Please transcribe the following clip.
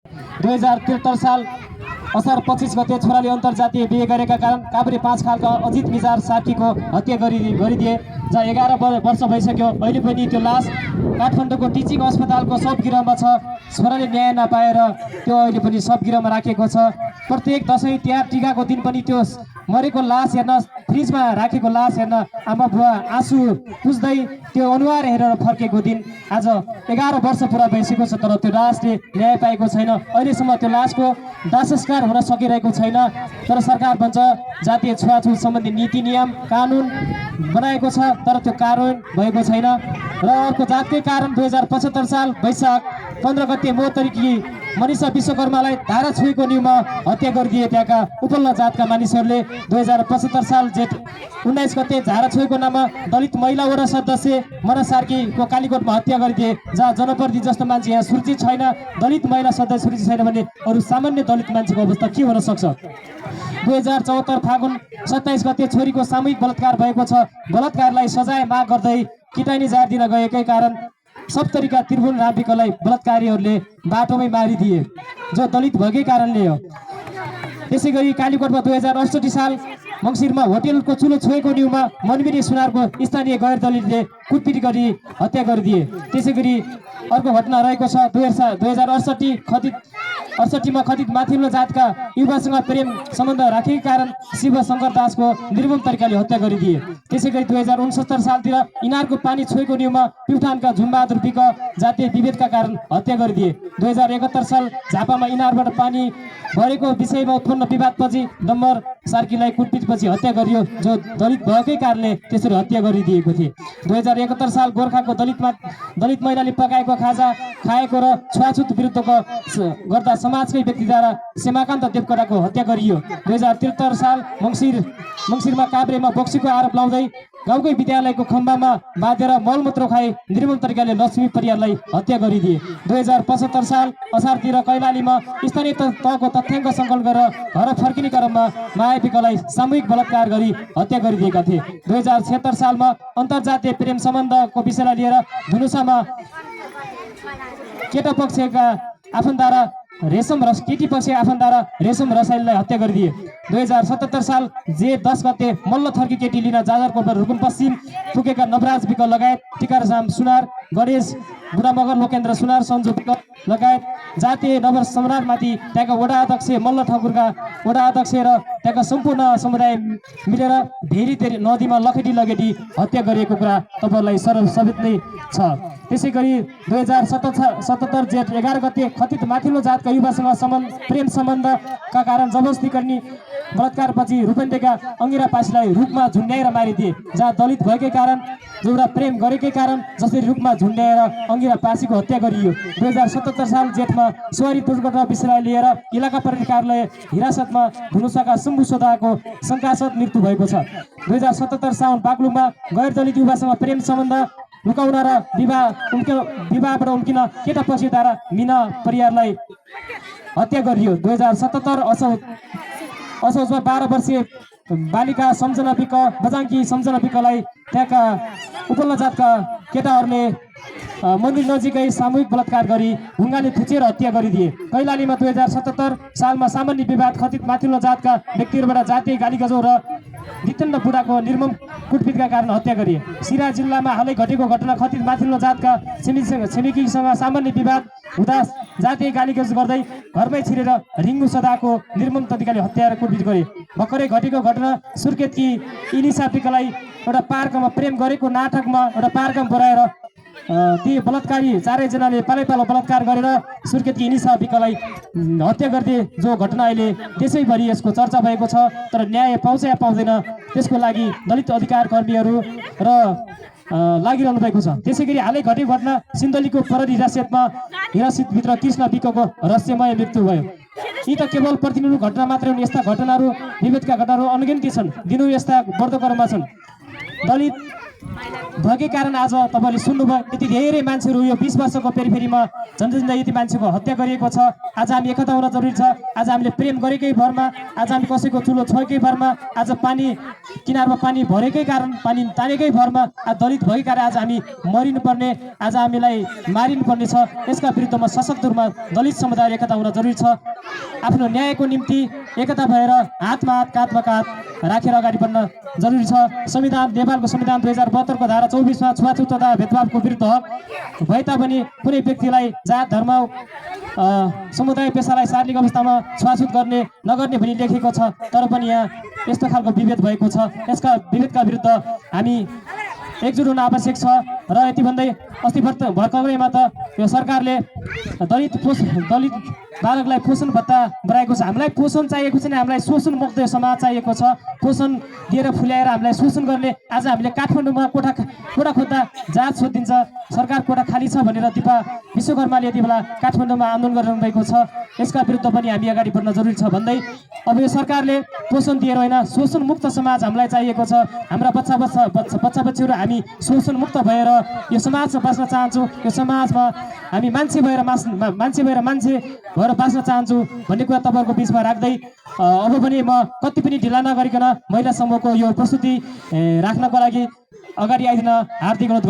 2073 साल असार 25 गते छोराले अन्तर्जातीय बिहे गरेका कारण काभ्रे 5 खालका अजित मिजार सार्कीको हत्या गरिदिए। जहाँ 11 वर्ष भइसक्यो, अहिले पनि त्यो लास काठमाडौँको टिचिङ अस्पतालको शवगृहमा छ। छोराले न्याय नपाएर त्यो अहिले पनि शवगृहमा राखेको छ। प्रत्येक दसैँ तिहार टिकाको दिन पनि त्यो मरेको लास हेर्न, फ्रिजमा राखेको लास हेर्न आमा बुवा आँसु पुस्दै त्यो अनुहार हेरेर फर्केको दिन आज 11 वर्ष पुरा भइसकेको छ। तर त्यो लासले न्याय पाएको छैन। अहिलेसम्म त्यो लासको दाह संस्कार हुन सकिरहेको छैन। तर सरकार भन्छ जातीय छुवाछुत सम्बन्धी नीति नियम कानुन बनाएको छ, तर त्यो कार्यान्वयन भएको छैन। र अर्को जातकै कारण 2075 साल वैशाख 15 गते मोहतरीकी मनिषा विश्वकर्मालाई धारा छुएको न्यूमा हत्या गरिदिए। त्यहाँका उपल्लो जातका मानिसहरूले 2075 साल जेठ 19 गते धारा छुएको नाममा दलित महिला वडा सदस्य मना सार्कीको कालीकोटमा हत्या गरिदिए। जहाँ जनप्रतिनिधि जस्तो मान्छे यहाँ सुरक्षित छैन, दलित महिला सदस्य सुरक्षित छैन भने अरू सामान्य दलित मान्छेको अवस्था के हुन सक्छ। 2074 फागुन 27 गते छोरीको सामूहिक बलात्कार भएको छ। बलात्कारलाई सजाय माग गर्दै किटानी जार दिन गएकै कारण सप्तरीका त्रिभुवन रामविकलाई बलात्कारीहरूले बाटोमै मारिदिए, जो दलित भएकै कारणले हो। त्यसै गरी कालीकोटमा 2068 साल मङ्सिरमा होटेलको चुलो छोएको न्यूमा मनबिनी सुनारको स्थानीय गैर दलितले कुटपिट गरी हत्या गरिदिए। त्यसै गरी अर्को घटना रहेको छ 2068 मा खतित माथिल्लो जातका युवासँग प्रेम सम्बन्ध राखेकै कारण शिव शङ्कर दासको निर्मम तरिकाले हत्या गरिदिए। त्यसै गरी 2069 सालतिर इनारको पानी छोएको न्यूमा प्युठानका झुमबहादुर विक जातीय विभेदका कारण हत्या गरिदिए। 2071 साल झापामा इनारबाट पानी भरेको विषयमा उत्पन्न विवादपछि डम्बर सार्कीलाई कुटपिटपछि हत्या गरियो, जो दलित भएकै कारणले त्यसरी हत्या गरिदिएको थियो। 2071 साल गोर्खाको दलित महिलाले पकाएको खाजा खाएको र छुवाछुत विरुद्धको गर्दा समाजकै व्यक्तिद्वारा सेमाकान्त देवकोटाको हत्या गरियो। 2073 साल मङ्सिरमा काभ्रेमा बोक्सीको आरोप लाउँदै गाउँकै विद्यालयको खम्बामा बाँधेर मलमूत्र खाए निर्मम तरिकाले लक्ष्मी परियारलाई हत्या गरिदिए। 2075 साल असारतिर कैलालीमा स्थानीय तहको तथ्याङ्क सङ्कलन गरेर घर फर्किने क्रममा मायाविकलाई सामूहिक बलात्कार गरी हत्या गरिदिएका थिए। 2076 सालमा अन्तर्जातीय प्रेम सम्बन्धको विषयलाई लिएर धनुषामा केटा पक्षका आफन्दारा केटी पक्ष आफन्दारा रेशम रसाइललाई हत्या गरिदिए। 2077 साल जेठ 10 गते मल्ल थर्की केटी लिन जाजरकोटबाट रुकुम पश्चिम पुगेका नवराज विक लगायत टिकाराम सुनार, गणेश बुढामगर, लोकेन्द्र सुनार, सन्जु विक लगायत जातीय नगर सम्राटमाथि त्यहाँका वडा अध्यक्ष मल्ल ठाकुरका वडा अध्यक्ष र त्यहाँका सम्पूर्ण समुदाय मिलेर भेरी नदीमा लखेटी लगेटी हत्या गरिएको कुरा तपाईँहरूलाई सर्वसम्मत नै छ। त्यसै गरी 2077 जेठ 11 गते खतित माथिल्लो जातका युवासँग प्रेम सम्बन्धका कारण जबरजस्ती गर्ने बलात्कारपछि रूपन्देहीका अङ्गिरा पासीलाई रुखमा झुन्ड्याएर मारिदिए। जहाँ दलित भएकै कारण जोडा प्रेम गरेकै कारण जसरी रुखमा झुन्ड्याएर अङ्गिरा पासीको हत्या गरियो। 2077 साल जेठमा सवारी दुर्घटना विषयलाई लिएर इलाका प्रहरी कार्यालय हिरासतमा धनुषाका शम्भु सोधाको शङ्कास्पद मृत्यु भएको छ। 2077 साउन बागलुङमा गैर दलित युवासँग प्रेम सम्बन्ध लुकाउन र विवाहबाट उम्किन केटा पक्षद्वारा मिना परियारलाई हत्या गरियो। 2077 असोजमा 12 वर्षीय बालिका सम्झना विक बजाङ्की सम्झना विकलाई त्यहाँका उपल्लो जातका केटाहरूले मन्दिर नजिकै सामूहिक बलात्कार गरी ढुङ्गाले थुचेर हत्या गरिदिए। कैलालीमा 2077 सालमा सामान्य विवाद खतित माथिल्लो जातका व्यक्तिहरूबाट जातीय गालीगजौ र जितेन्द्र बुढाको निर्मम कुटपिटका कारण हत्या गरिए। सिराहा जिल्लामा हालै घटेको घटना खतित माथिल्लो जातका छिमेकीसँग सामान्य विवाद हुँदा जातीय गालीगज गर्दै घरमै छिरेर रिङ्गु सदाको निर्मम तरिकाले हत्या र कुटपिट गरे। भर्खरै घटेको घटना सुर्खेतकी इनिसा विकलाई एउटा पार्कमा प्रेम गरेको नाटकमा एउटा पार्कमा बोलाएर ती बलात्कारी चारैजनाले पालैपालो बलात्कार गरेर सुर्खेतकी इनिसा विकलाई हत्या गरिदिए, जो घटना अहिले त्यसैभरि यसको चर्चा भएको छ। तर न्याय पाउँछ या पाउँदैन त्यसको लागि दलित अधिकार कर्मीहरू र लागिरहनु भएको छ। त्यसै गरी हालै घटेको घटना सिन्धुलीको प्रहरी हिरासतभित्र कृष्ण विकको रहस्यमय मृत्यु भयो। यी त केवल प्रतिनिधि घटना मात्रै हुन्। यस्ता घटनाहरू विभेदका घटनाहरू अनगिन्ती छन्। दिनहुँ यस्ता बढ्दो क्रममा छन्। दलित भएकै कारण आज तपाईँले सुन्नुभयो यति धेरै मान्छेहरू यो 20 वर्षको पेरिफेरीमा झन्डै यति मान्छेको हत्या गरिएको छ। आज हामी एकता हुन जरुरी छ। आज हामीले प्रेम गरेकै भरमा, आज हामी कसैको चुलो छोएकै भरमा, आज पानी किनारमा पानी भरेकै कारण, पानी तानेकै भरमा आज दलित भएकै कारण आज हामी मरिनुपर्ने, आज हामीलाई मारिनुपर्ने छ। यसका विरुद्धमा सशक्त रूपमा दलित समुदाय एकता हुन जरुरी छ। आफ्नो न्यायको निम्ति एकता भएर हातमा हात काँधमा काँध राखेर अगाडि बढ्न जरुरी छ। संविधान, नेपालको संविधान 2072 को धारा 24 मा छुवाछुत तथा भेदभावको विरुद्ध भए तापनि कुनै व्यक्तिलाई जात, धर्म, समुदाय, पेसालाई शारीरिक अवस्थामा छुवाछुत गर्ने नगर्ने भनी लेखेको छ। तर पनि यहाँ यस्तो खालको विभेद भएको छ। यसका विभेदका विरुद्ध हामी एकजुट हुन आवश्यक छ। र यति भन्दै अस्ति भर्खरैमा त यो सरकारले दलित बालकलाई पोषण भत्ता बढाएको छ। हामीलाई पोषण चाहिएको छैन, हामीलाई शोषण मुक्त समाज चाहिएको छ। पोषण दिएर फुल्याएर हामीलाई शोषण गर्ने, आज हामीले काठमाडौँमा कोठा खोज्दा जहाज सोधिदिन्छ, सरकार कोठा खाली छ भनेर दिपा विश्वकर्माले यति बेला काठमाडौँमा आन्दोलन गरिरहनु भएको छ। यसका विरुद्ध पनि हामी अगाडि बढ्न जरुरी छ भन्दै अब यो सरकारले पोषण दिएर होइन, शोषण मुक्त समाज हामीलाई चाहिएको छ। हाम्रा बच्चा बच्चीहरू हामी शोषण मुक्त भएर यो समाजमा बाँच्न चाहन्छौँ। यो समाजमा हामी मान्छे भएर बाँच्न चाहन्छु भन्ने कुरा तपाईँहरूको बिचमा राख्दै अब पनि म कति पनि ढिला नगरिकन महिला समूहको यो प्रस्तुति राख्नको लागि अगाडि आइदिन हार्दिक अनुरोध गर्छु।